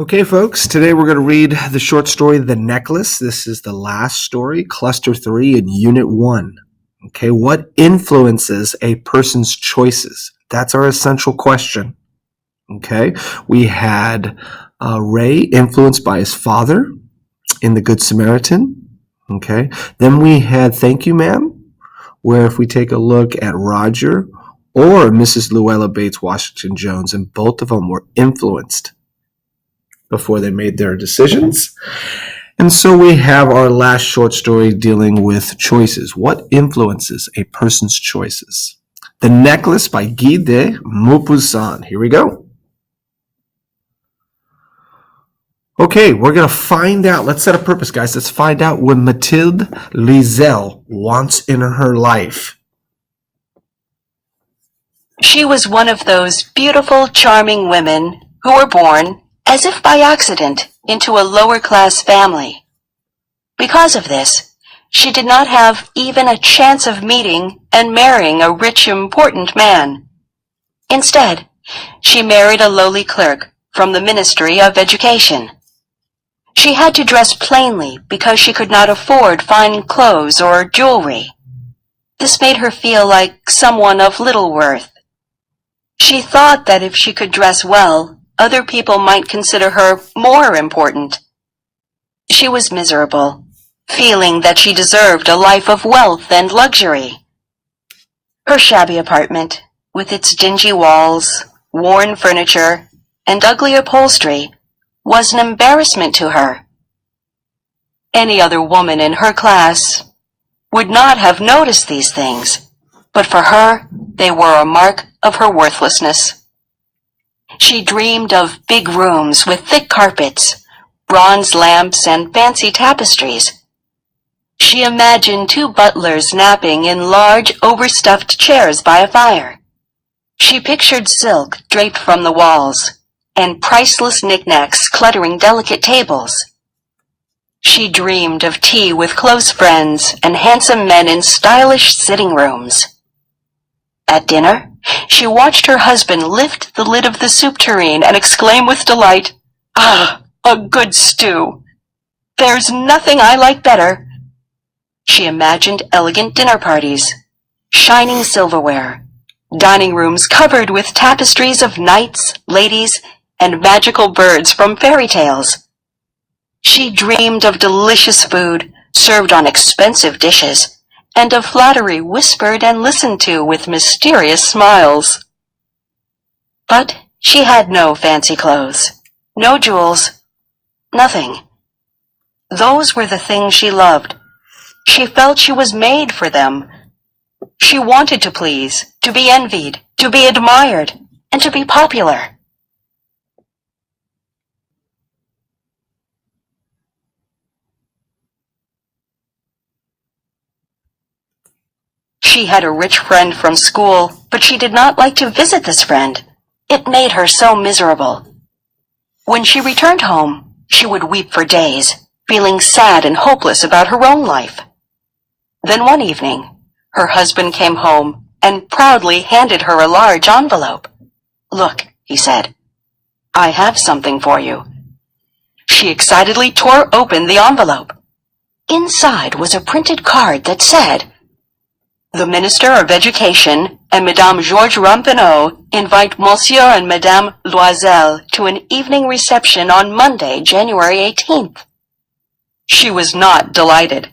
Okay, folks, today we're going to read the short story, The Necklace. This is the last story, Cluster 3 in Unit 1. Okay, what influences a person's choices? That's our essential question. Okay, we had Ray influenced by his father in The Good Samaritan. Okay, then we had Thank You, Ma'am, where if we take a look at Roger or Mrs. Luella Bates Washington Jones, and both of them were influenced before they made their decisions. And so we have our last short story dealing with choices. What influences a person's choices? The Necklace by Guy de Maupassant. Here we go. Okay, we're going to find out. Let's set a purpose, guys. Let's find out what Mathilde Liesel wants in her life. She was one of those beautiful, charming women who were born, as if by accident, into a lower-class family. Because of this, she did not have even a chance of meeting and marrying a rich, important man. Instead, she married a lowly clerk from the Ministry of Education. She had to dress plainly because she could not afford fine clothes or jewelry. This made her feel like someone of little worth. She thought that if she could dress well, other people might consider her more important. She was miserable, feeling that she deserved a life of wealth and luxury. Her shabby apartment, with its dingy walls, worn furniture, and ugly upholstery, was an embarrassment to her. Any other woman in her class would not have noticed these things, but for her, they were a mark of her worthlessness. She dreamed of big rooms with thick carpets, bronze lamps, and fancy tapestries. She imagined two butlers napping in large, overstuffed chairs by a fire. She pictured silk draped from the walls, and priceless knickknacks cluttering delicate tables. She dreamed of tea with close friends and handsome men in stylish sitting rooms. At dinner, she watched her husband lift the lid of the soup tureen and exclaim with delight, "Ah, a good stew! There's nothing I like better." She imagined elegant dinner parties, shining silverware, dining rooms covered with tapestries of knights, ladies, and magical birds from fairy tales. She dreamed of delicious food served on expensive dishes, and of flattery whispered and listened to with mysterious smiles. But she had no fancy clothes, no jewels, nothing. Those were the things she loved. She felt she was made for them. She wanted to please, to be envied, to be admired, and to be popular. She had a rich friend from school, but she did not like to visit this friend. It made her so miserable. When she returned home, she would weep for days, feeling sad and hopeless about her own life. Then one evening, her husband came home and proudly handed her a large envelope. "Look," he said, "I have something for you." She excitedly tore open the envelope. Inside was a printed card that said, "The Minister of Education and Madame Georges Ramponneau invite Monsieur and Madame Loisel to an evening reception on Monday, January 18th. She was not delighted,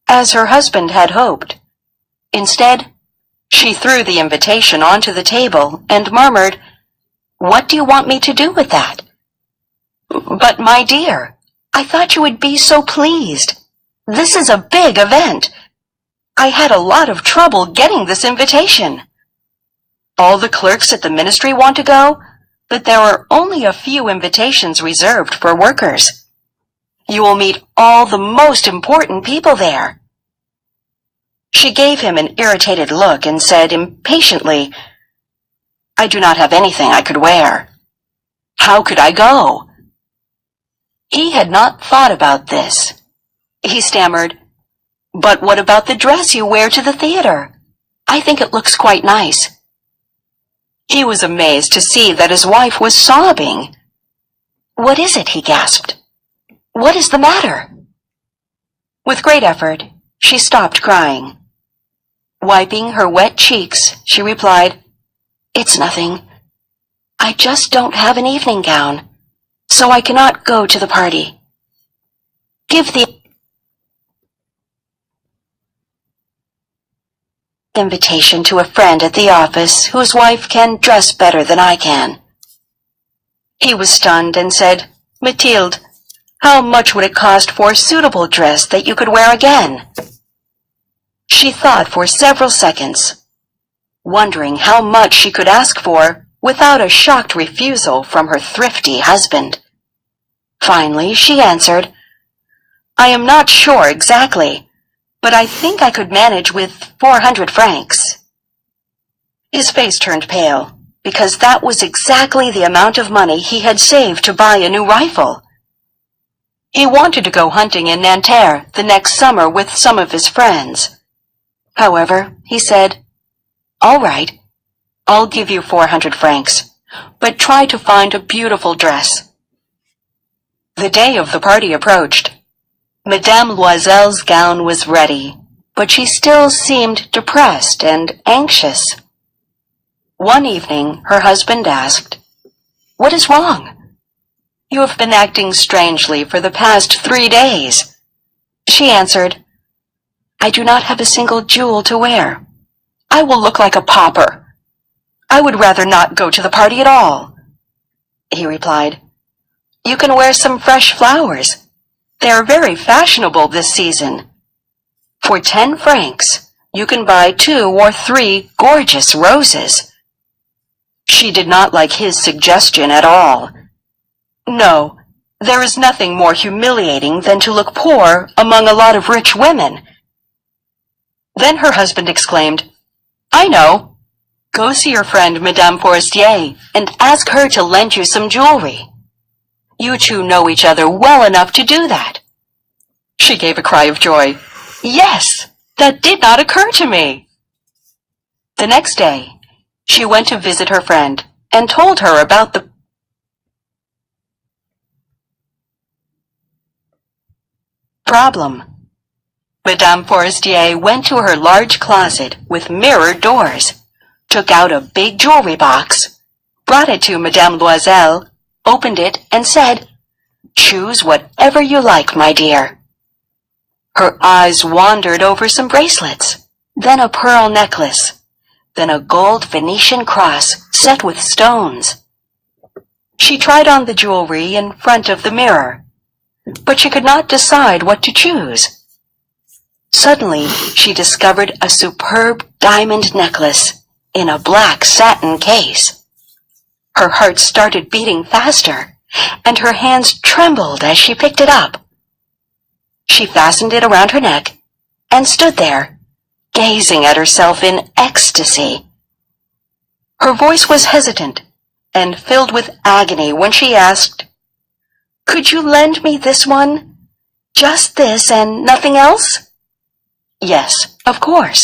as her husband had hoped. Instead, she threw the invitation onto the table and murmured, "What do you want me to do with that?" "But, my dear, I thought you would be so pleased. This is a big event. I had a lot of trouble getting this invitation. All the clerks at the ministry want to go, but there are only a few invitations reserved for workers. You will meet all the most important people there." She gave him an irritated look and said impatiently, "I do not have anything I could wear. How could I go?" He had not thought about this. He stammered, "But what about the dress you wear to the theater? I think it looks quite nice." He was amazed to see that his wife was sobbing. "What is it?" he gasped. "What is the matter?" With great effort, she stopped crying. Wiping her wet cheeks, she replied, "It's nothing. I just don't have an evening gown, so I cannot go to the party. Give the invitation to a friend at the office whose wife can dress better than I can." He was stunned and said, "Mathilde, how much would it cost for a suitable dress that you could wear again?" She thought for several seconds, wondering how much she could ask for without a shocked refusal from her thrifty husband. Finally, she answered, "I am not sure exactly, but I think I could manage with 400 francs. His face turned pale, because that was exactly the amount of money he had saved to buy a new rifle. He wanted to go hunting in Nanterre the next summer with some of his friends. However, he said, "All right, I'll give you 400 francs, but try to find a beautiful dress." The day of the party approached. Madame Loisel's gown was ready, but she still seemed depressed and anxious. One evening, her husband asked, "What is wrong? You have been acting strangely for the past 3 days." She answered, "I do not have a single jewel to wear. I will look like a pauper. I would rather not go to the party at all." He replied, "You can wear some fresh flowers. They are very fashionable this season. For 10 francs, you can buy 2 or 3 gorgeous roses." She did not like his suggestion at all. No, there is nothing more humiliating than to look poor among a lot of rich women. Then her husband exclaimed, "I know. Go see your friend Madame Forestier and ask her to lend you some jewelry. You two know each other well enough to do that." She gave a cry of joy. "Yes, that did not occur to me." The next day, she went to visit her friend and told her about the problem. Madame Forestier went to her large closet with mirrored doors, took out a big jewelry box, brought it to Madame Loisel, opened it, and said, "Choose whatever you like, my dear." Her eyes wandered over some bracelets, then a pearl necklace, then a gold Venetian cross set with stones. She tried on the jewelry in front of the mirror, but she could not decide what to choose. Suddenly, she discovered a superb diamond necklace in a black satin case. Her heart started beating faster, and her hands trembled as she picked it up. She fastened it around her neck and stood there, gazing at herself in ecstasy. Her voice was hesitant and filled with agony when she asked, "Could you lend me this one? Just this and nothing else?" "Yes, of course."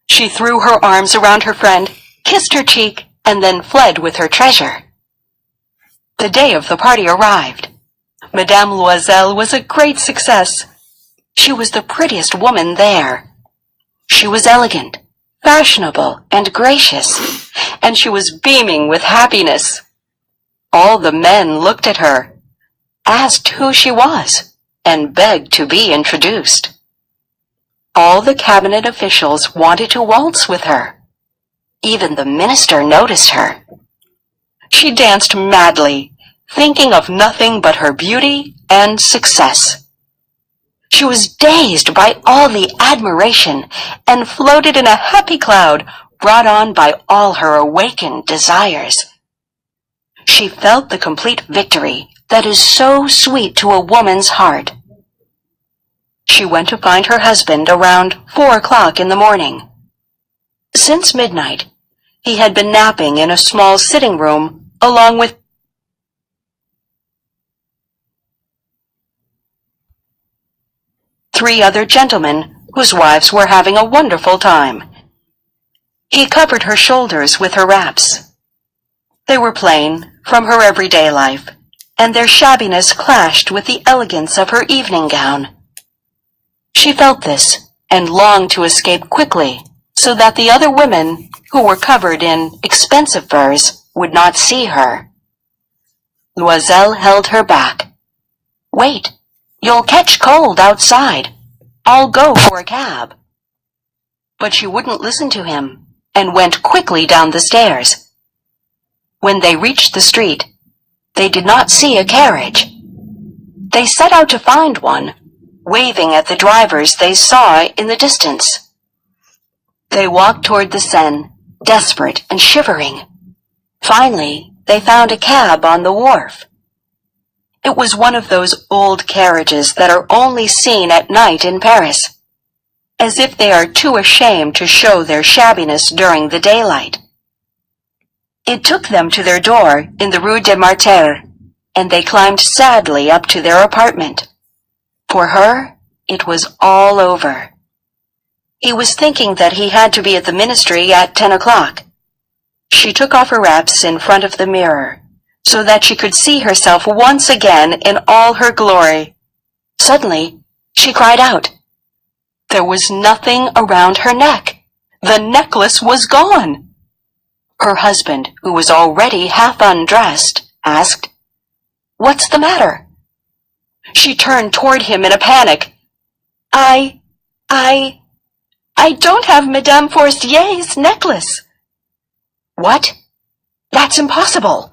She threw her arms around her friend, kissed her cheek, and then fled with her treasure. The day of the party arrived. Madame Loisel was a great success. She was the prettiest woman there. She was elegant, fashionable, and gracious, and she was beaming with happiness. All the men looked at her, asked who she was, and begged to be introduced. All the cabinet officials wanted to waltz with her. Even the minister noticed her. She danced madly, thinking of nothing but her beauty and success. She was dazed by all the admiration and floated in a happy cloud brought on by all her awakened desires. She felt the complete victory that is so sweet to a woman's heart. She went to find her husband around 4 o'clock in the morning. Since midnight, he had been napping in a small sitting room along with 3 other gentlemen whose wives were having a wonderful time. He covered her shoulders with her wraps. They were plain, from her everyday life, and their shabbiness clashed with the elegance of her evening gown. She felt this, and longed to escape quickly, so that the other women, who were covered in expensive furs, would not see her. Loisel held her back. "Wait, you'll catch cold outside. I'll go for a cab." But she wouldn't listen to him, and went quickly down the stairs. When they reached the street, they did not see a carriage. They set out to find one, waving at the drivers they saw in the distance. They walked toward the Seine, desperate and shivering. Finally, they found a cab on the wharf. It was one of those old carriages that are only seen at night in Paris, as if they are too ashamed to show their shabbiness during the daylight. It took them to their door in the Rue des Martyrs, and they climbed sadly up to their apartment. For her, it was all over. He was thinking that he had to be at the ministry at 10 o'clock. She took off her wraps in front of the mirror, so that she could see herself once again in all her glory. Suddenly, she cried out. There was nothing around her neck. The necklace was gone. Her husband, who was already half undressed, asked, "What's the matter?" She turned toward him in a panic. I don't have Madame Forcier's necklace." "What? That's impossible.